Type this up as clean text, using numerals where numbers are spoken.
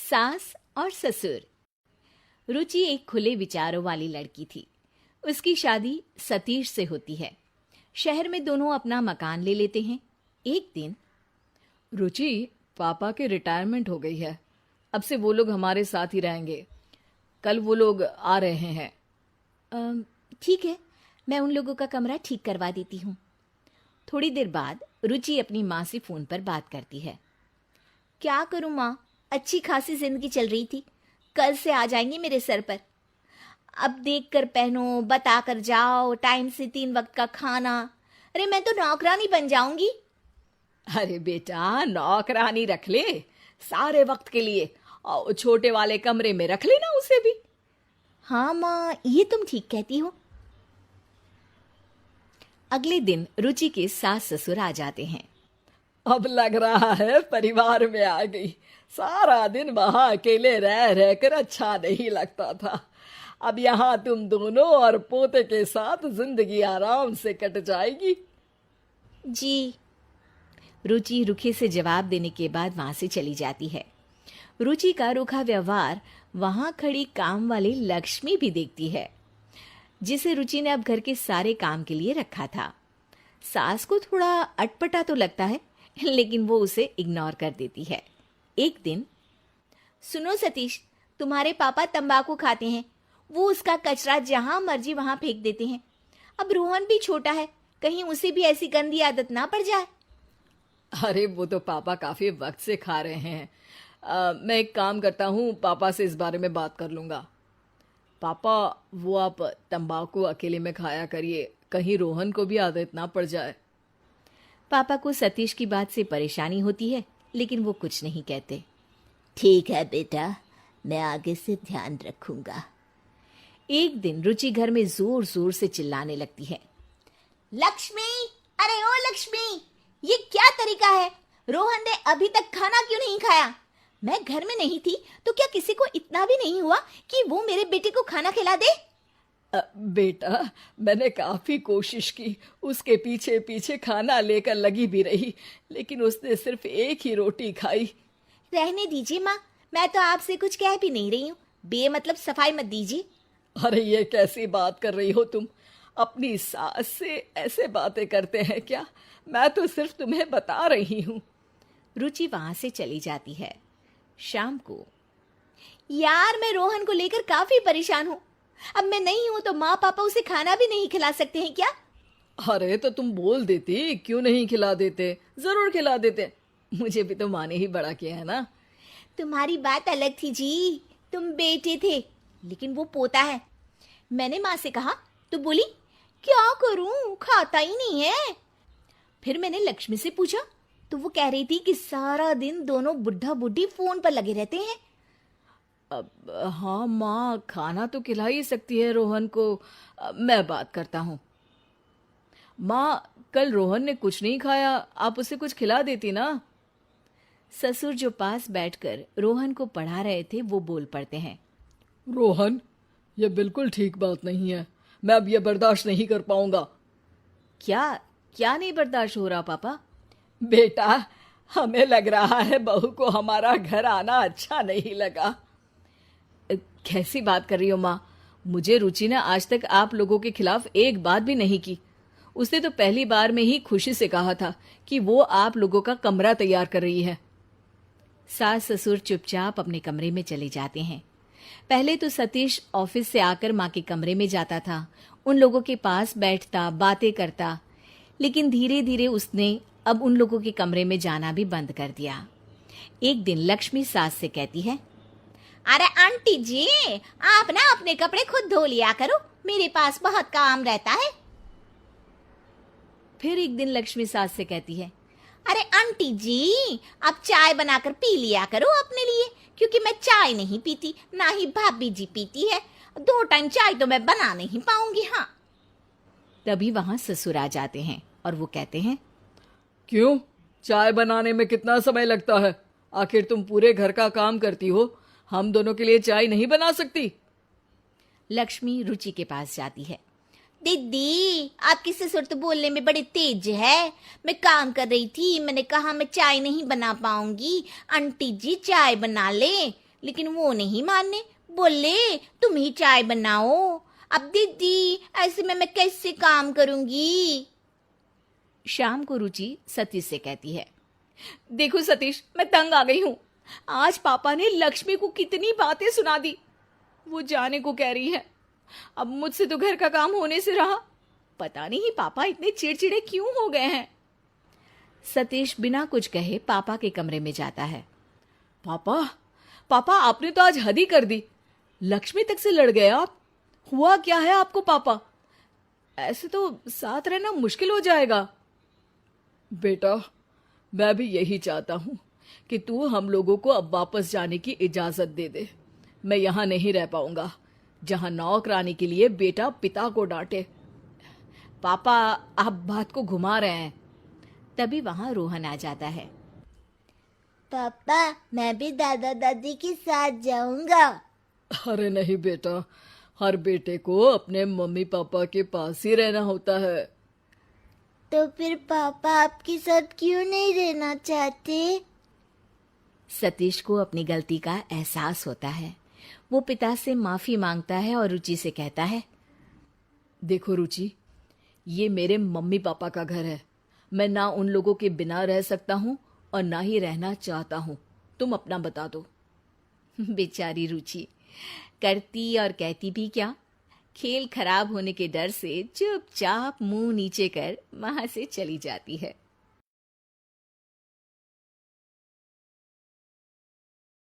सास और ससुर। रुचि एक खुले विचारों वाली लड़की थी। उसकी शादी सतीश से होती है। शहर में दोनों अपना मकान ले लेते हैं। एक दिन, रुचि, पापा के रिटायरमेंट हो गई है। अब से वो लोग हमारे साथ ही रहेंगे। कल वो लोग आ रहे हैं। ठीक है, मैं उन लोगों का कमरा ठीक करवा देती हूँ। थोड़ी देर बाद रुचि अपनी माँ से फोन पर बात करती है। क्या करूँ माँ, अच्छी खासी जिंदगी चल रही थी, कल से आ जाएंगे मेरे सर पर। अब देख कर पहनो, बता कर जाओ, टाइम से 3 वक्त का खाना। अरे मैं तो नौकरानी बन जाऊंगी। अरे बेटा, नौकरानी रख ले सारे वक्त के लिए, और छोटे वाले कमरे में रख लेना उसे भी। हाँ माँ, ये तुम ठीक कहती हो। अगले दिन रुचि के सास ससुर आ जाते हैं। अब लग रहा है परिवार में आ गई। सारा दिन वहां अकेले रह रहकर अच्छा नहीं लगता था। अब यहाँ तुम दोनों और पोते के साथ जिंदगी आराम से कट जाएगी। जी, रुचि रुखे से जवाब देने के बाद वहां से चली जाती है। रुचि का रूखा व्यवहार वहां खड़ी काम वाली लक्ष्मी भी देखती है, जिसे रुचि ने अब घर के सारे काम के लिए रखा था। सास को थोड़ा अटपटा तो लगता है, लेकिन वो उसे इग्नोर कर देती है। एक दिन, सुनो सतीश, तुम्हारे पापा तंबाकू खाते हैं। वो उसका कचरा जहां मर्जी वहां फेंक देते हैं। अब रोहन भी छोटा है, कहीं उसे भी ऐसी गंदी आदत ना पड़ जाए। अरे वो तो पापा काफी वक्त से खा रहे हैं। मैं एक काम करता हूँ, पापा से इस बारे में बात कर लूंगा। पापा, वो आप तंबाकू अकेले में खाया करिए, कहीं रोहन को भी आदत ना पड़ जाए। पापा को सतीश की बात से परेशानी होती है, लेकिन वो कुछ नहीं कहते। ठीक है बेटा, मैं आगे से ध्यान रखूंगा। एक दिन रुचि घर में जोर जोर से चिल्लाने लगती है। लक्ष्मी, अरे ओ लक्ष्मी, ये क्या तरीका है? रोहन ने अभी तक खाना क्यों नहीं खाया? मैं घर में नहीं थी तो क्या किसी को इतना भी नहीं हुआ कि वो मेरे बेटे को खाना खिला दे? बेटा, मैंने काफी कोशिश की, उसके पीछे पीछे खाना लेकर लगी भी रही, लेकिन उसने सिर्फ एक ही रोटी खाई। रहने दीजिए माँ, मैं तो आपसे कुछ कह भी नहीं रही हूँ। बेमतलब सफाई मत दीजिए। अरे ये कैसी बात कर रही हो तुम? अपनी सास से ऐसे बातें करते हैं क्या? मैं तो सिर्फ तुम्हें बता रही हूँ। रुचि वहां से चली जाती है। शाम को, यार मैं रोहन को लेकर काफी परेशान हूँ। अब मैं नहीं हूं तो माँ पापा उसे खाना भी नहीं खिला सकते हैं क्या? अरे तो तुम बोल देती, क्यों नहीं खिला देते? जरूर खिला देते। मुझे भी तो माँ ने ही बड़ा किया है ना। तुम्हारी बात अलग थी जी, तुम बेटे थे, लेकिन वो पोता है। मैंने माँ से कहा तो बोली क्या करूं, खाता ही नहीं है। फिर मैंने लक्ष्मी से पूछा तो वो कह रही थी कि सारा दिन दोनों बुढ़ा बुढ़ी फोन पर लगे रहते हैं। अब हाँ माँ, खाना तो खिला ही सकती है रोहन को। मैं बात करता हूँ। माँ, कल रोहन ने कुछ नहीं खाया, आप उसे कुछ खिला देती ना। ससुर जो पास बैठकर रोहन को पढ़ा रहे थे वो बोल पड़ते हैं। रोहन, ये बिल्कुल ठीक बात नहीं है। मैं अब ये बर्दाश्त नहीं कर पाऊंगा। क्या क्या नहीं बर्दाश्त हो रहा पापा? बेटा, हमें लग रहा है बहू को हमारा घर आना अच्छा नहीं लगा। कैसी बात कर रही हो माँ? मुझे रुचि ने आज तक आप लोगों के खिलाफ एक बात भी नहीं की। उसने तो पहली बार में ही खुशी से कहा था कि वो आप लोगों का कमरा तैयार कर रही है। सास ससुर चुपचाप अपने कमरे में चले जाते हैं। पहले तो सतीश ऑफिस से आकर माँ के कमरे में जाता था, उन लोगों के पास बैठता, बातें करता, लेकिन धीरे धीरे उसने अब उन लोगों के कमरे में जाना भी बंद कर दिया। एक दिन लक्ष्मी सास से कहती है, अरे आंटी जी, आप ना अपने कपड़े खुद धो लिया करो, मेरे पास बहुत काम रहता है। फिर एक दिन लक्ष्मी सास से कहती है, अरे आंटी जी, आप चाय बनाकर पी लिया करो अपने लिए, क्योंकि मैं चाय नहीं पीती, ना ही भाभी जी पीती है। 2 टाइम चाय तो मैं बना नहीं पाऊंगी। हाँ। तभी वहां ससुर आ जाते हैं और वो कहते हैं, क्यों? चाय बनाने में कितना समय लगता है? आखिर तुम पूरे घर का काम करती हो, हम दोनों के लिए चाय नहीं बना सकती? लक्ष्मी रुचि के पास जाती है। दीदी, आपकी ससुर तो बोलने में बड़े तेज है। मैं काम कर रही थी, मैंने कहा मैं चाय नहीं बना पाऊंगी, आंटी जी चाय बना ले। लेकिन वो नहीं माने, बोले तुम ही चाय बनाओ। अब दीदी ऐसे में मैं कैसे काम करूंगी? शाम को रुचि सतीश से कहती है, देखो सतीश, मैं तंग आ गई हूं। आज पापा ने लक्ष्मी को कितनी बातें सुना दी। वो जाने को कह रही है। अब मुझसे तो घर का काम होने से रहा। पता नहीं पापा इतने चिड़चिड़े क्यों हो गए हैं। सतीश बिना कुछ कहे पापा के कमरे में जाता है। पापा, पापा आपने तो आज हद ही कर दी। लक्ष्मी तक से लड़ गए आप। हुआ क्या है आपको पापा? ऐसे तो साथ रहना मुश्किल हो जाएगा। बेटा, मैं भी यही चाहता हूं कि तू हम लोगों को अब वापस जाने की इजाजत दे दे। मैं यहां नहीं रह पाऊंगा जहां नौकरानी के लिए बेटा पिता को डांटे। पापा, आप बात को घुमा रहे हैं। तभी वहां रोहन आ जाता है। पापा, मैं भी दादा दादी के साथ जाऊंगा। अरे नहीं बेटा, हर बेटे को अपने मम्मी पापा के पास ही रहना होता है। तो फिर पापा आपके साथ क्यों नहीं रहना चाहते? सतीश को अपनी गलती का एहसास होता है। वो पिता से माफी मांगता है और रुचि से कहता है, देखो रुचि, ये मेरे मम्मी पापा का घर है। मैं ना उन लोगों के बिना रह सकता हूँ और ना ही रहना चाहता हूँ। तुम अपना बता दो। बेचारी रुचि करती और कहती भी क्या, खेल खराब होने के डर से चुपचाप मुंह नीचे कर वहां से चली जाती है।